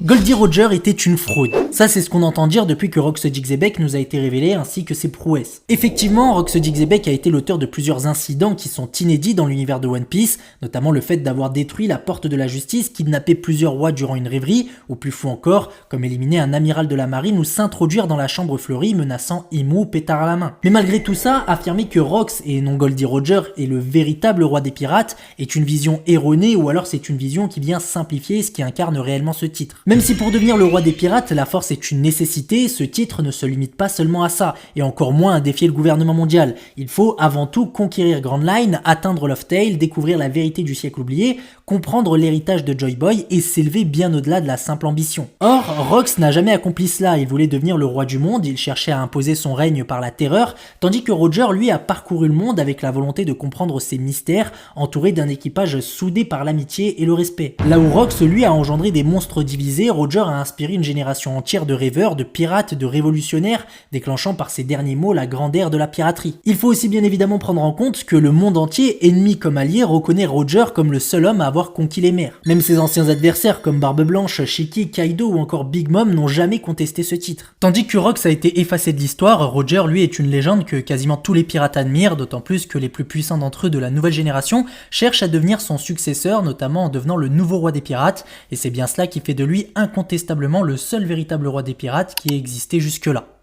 Goldie Roger était une fraude. Ça, c'est ce qu'on entend dire depuis que Rox Xebec nous a été révélé, ainsi que ses prouesses. Effectivement, Rox Xebec a été l'auteur de plusieurs incidents qui sont inédits dans l'univers de One Piece, notamment le fait d'avoir détruit la porte de la justice, kidnappé plusieurs rois durant une rêverie, ou plus fou encore, comme éliminer un amiral de la marine ou s'introduire dans la chambre fleurie menaçant Imu pétard à la main. Mais malgré tout ça, affirmer que Rox et non Goldie Roger est le véritable roi des pirates est une vision erronée, ou alors c'est une vision qui vient simplifier ce qui incarne réellement ce titre. Même si pour devenir le roi des pirates, la force est une nécessité, ce titre ne se limite pas seulement à ça, et encore moins à défier le gouvernement mondial. Il faut avant tout conquérir Grand Line, atteindre Laugh Tale, découvrir la vérité du siècle oublié, comprendre l'héritage de Joy Boy et s'élever bien au-delà de la simple ambition. Or, Rox n'a jamais accompli cela, il voulait devenir le roi du monde, il cherchait à imposer son règne par la terreur, tandis que Roger, lui, a parcouru le monde avec la volonté de comprendre ses mystères, entouré d'un équipage soudé par l'amitié et le respect. Là où Rox, lui, a engendré des monstres divisés, Roger a inspiré une génération entière de rêveurs, de pirates, de révolutionnaires, déclenchant par ses derniers mots la grande ère de la piraterie. Il faut aussi bien évidemment prendre en compte que le monde entier, ennemi comme allié, reconnaît Roger comme le seul homme à avoir conquis les mers. Même ses anciens adversaires comme Barbe Blanche, Shiki, Kaido ou encore Big Mom n'ont jamais contesté ce titre. Tandis que Rox a été effacé de l'histoire, Roger lui est une légende que quasiment tous les pirates admirent, d'autant plus que les plus puissants d'entre eux de la nouvelle génération cherchent à devenir son successeur, notamment en devenant le nouveau roi des pirates, et c'est bien cela qui fait de lui incontestablement le seul véritable roi des pirates qui ait existé jusque-là.